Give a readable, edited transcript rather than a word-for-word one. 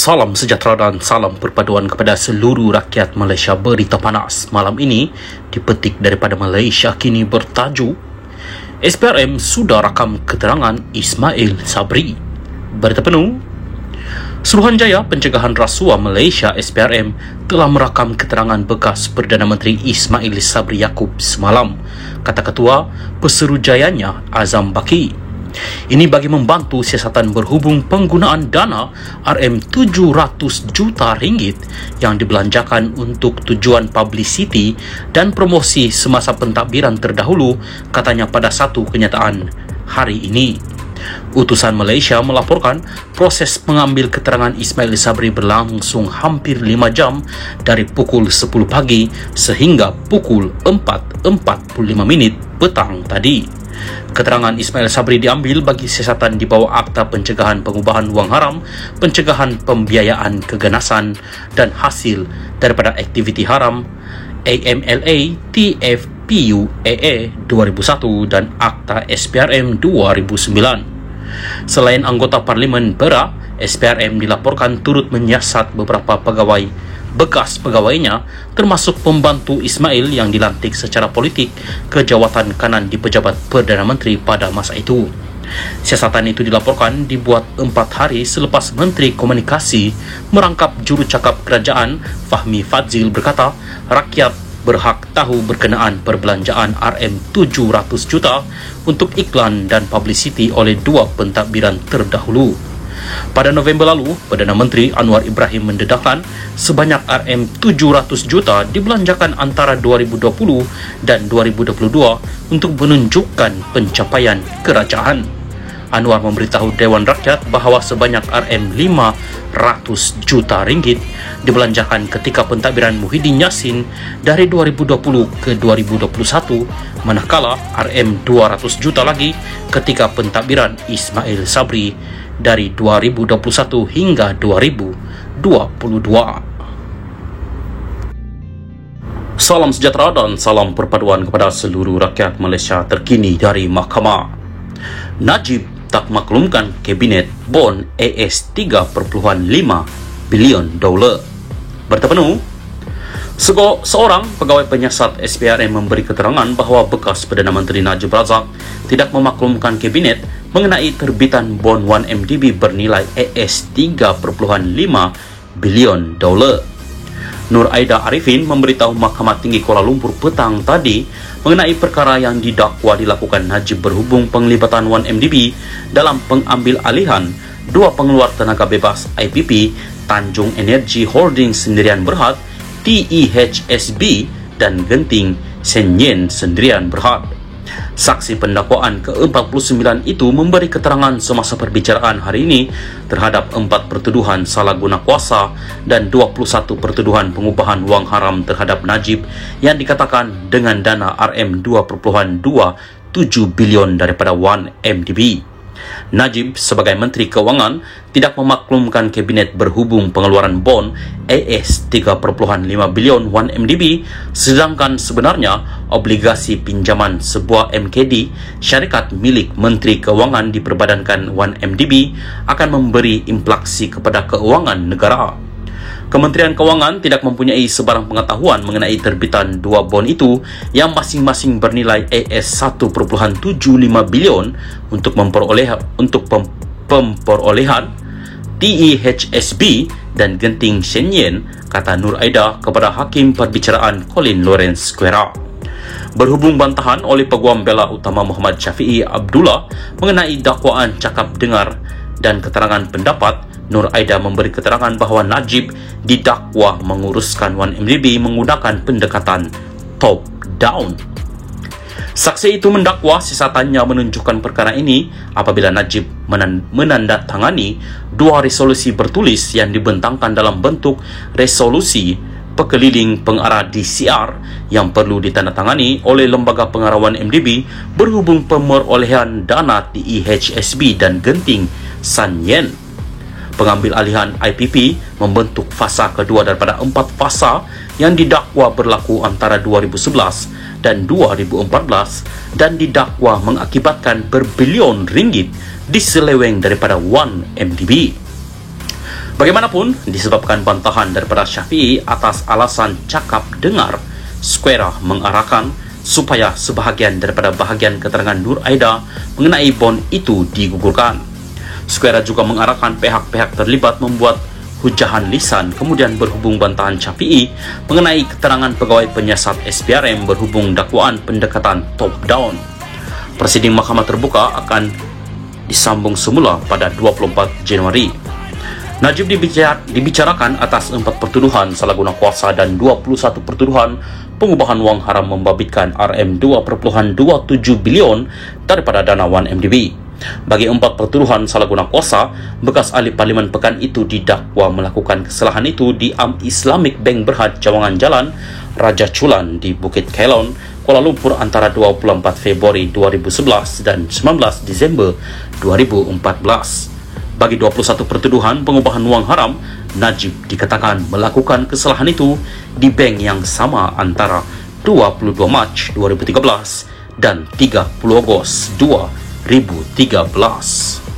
Salam sejahtera dan salam perpaduan kepada seluruh rakyat Malaysia. Berita panas malam ini dipetik daripada Malaysia Kini bertajuk SPRM sudah rakam keterangan Ismail Sabri. Berita penuh. Suruhanjaya Pencegahan Rasuah Malaysia SPRM telah merakam keterangan bekas Perdana Menteri Ismail Sabri Yaakob semalam, kata Ketua Pesuruhjayanya Azam Baki. Ini bagi membantu siasatan berhubung penggunaan dana RM700 juta ringgit yang dibelanjakan untuk tujuan publicity dan promosi semasa pentadbiran terdahulu, katanya pada satu kenyataan hari ini. Utusan Malaysia melaporkan proses mengambil keterangan Ismail Sabri berlangsung hampir 5 jam dari pukul 10 pagi sehingga pukul 4.45 petang tadi. Keterangan Ismail Sabri diambil bagi siasatan di bawah Akta Pencegahan Pengubahan Wang Haram, Pencegahan Pembiayaan Keganasan dan Hasil daripada Aktiviti Haram AMLA TFPUAA 2001 dan Akta SPRM 2009. Selain anggota Parlimen Perak, SPRM dilaporkan turut menyiasat beberapa bekas pegawainya termasuk pembantu Ismail yang dilantik secara politik ke jawatan kanan di pejabat Perdana Menteri pada masa itu. Siasatan itu dilaporkan dibuat 4 hari selepas Menteri Komunikasi merangkap jurucakap kerajaan Fahmi Fadzil berkata rakyat berhak tahu berkenaan perbelanjaan RM700 juta untuk iklan dan publicity oleh 2 pentadbiran terdahulu. Pada November lalu, Perdana Menteri Anwar Ibrahim mendedahkan sebanyak RM700 juta dibelanjakan antara 2020 dan 2022 untuk menunjukkan pencapaian kerajaan. Anwar memberitahu Dewan Rakyat bahawa sebanyak RM500 juta ringgit dibelanjakan ketika pentadbiran Muhyiddin Yassin dari 2020 ke 2021, manakala RM200 juta lagi ketika pentadbiran Ismail Sabri dari 2021 hingga 2022. Salam sejahtera dan salam perpaduan kepada seluruh rakyat Malaysia. Terkini dari Mahkamah. Najib tak maklumkan Kabinet Bon AS $3.5 bilion. Berita penuh. Seorang pegawai penyiasat SPRM memberi keterangan bahawa bekas Perdana Menteri Najib Razak tidak memaklumkan Kabinet mengenai terbitan bon 1MDB bernilai AS $3.5 bilion. Nur Aida Arifin memberitahu Mahkamah Tinggi Kuala Lumpur petang tadi mengenai perkara yang didakwa dilakukan Najib berhubung penglibatan 1MDB dalam pengambil alihan 2 pengeluar tenaga bebas IPP Tanjung Energy Holding Sendirian Berhad TEHSB dan Genting Senyen Sendirian Berhad. Saksi pendakwaan ke-49 itu memberi keterangan semasa perbicaraan hari ini terhadap 4 pertuduhan salah guna kuasa dan 21 pertuduhan pengubahan wang haram terhadap Najib yang dikatakan dengan dana RM2.27 bilion daripada 1MDB. Najib sebagai Menteri Kewangan tidak memaklumkan Kabinet berhubung pengeluaran bon AS $3.5 bilion 1MDB, sedangkan sebenarnya obligasi pinjaman sebuah MKD syarikat milik Menteri Kewangan diperbadankan 1MDB akan memberi implikasi kepada keuangan negara. Kementerian Kewangan tidak mempunyai sebarang pengetahuan mengenai terbitan 2 bon itu yang masing-masing bernilai AS $1.75 bilion untuk pemperolehan TEHSB dan Genting Senyen, kata Nur Aida kepada Hakim Perbicaraan Colin Lawrence Quera. Berhubung bantahan oleh Peguam Bela Utama Muhammad Syafiee Abdullah mengenai dakwaan cakap dengar dan keterangan pendapat, Nur Aida memberi keterangan bahawa Najib didakwa menguruskan 1MDB menggunakan pendekatan top-down. Saksi itu mendakwa siasatannya menunjukkan perkara ini apabila Najib menandatangani 2 resolusi bertulis yang dibentangkan dalam bentuk resolusi pekeliling pengarah DCR yang perlu ditandatangani oleh Lembaga Pengarah 1MDB berhubung pemerolehan dana TEHSB dan Genting Senyen. Pengambil alihan IPP membentuk fasa kedua daripada 4 fasa yang didakwa berlaku antara 2011 dan 2014 dan didakwa mengakibatkan berbilion ringgit diseleweng daripada 1MDB. Bagaimanapun, disebabkan bantahan daripada Syafiee atas alasan cakap dengar, Square mengarahkan supaya sebahagian daripada bahagian keterangan Nur Aida mengenai bond itu digugurkan. Square juga mengarahkan pihak-pihak terlibat membuat hujahan lisan kemudian berhubung bantahan Syafiee mengenai keterangan pegawai penyiasat SPRM berhubung dakwaan pendekatan top-down. Prosiding Mahkamah Terbuka akan disambung semula pada 24 Januari. Najib dibicarakan atas 4 pertuduhan salah guna kuasa dan 21 pertuduhan pengubahan wang haram membabitkan RM2.27 bilion daripada dana 1MDB. Bagi 4 pertuduhan salah guna kuasa, bekas ahli Parlimen Pekan itu didakwa melakukan kesalahan itu di Islamic Bank Berhad Cawangan Jalan Raja Chulan di Bukit Kelon, Kuala Lumpur antara 24 Februari 2011 dan 19 Disember 2014. Bagi 21 pertuduhan pengubahan wang haram, Najib dikatakan melakukan kesalahan itu di bank yang sama antara 22 Mac 2013 dan 30 Ogos 2013.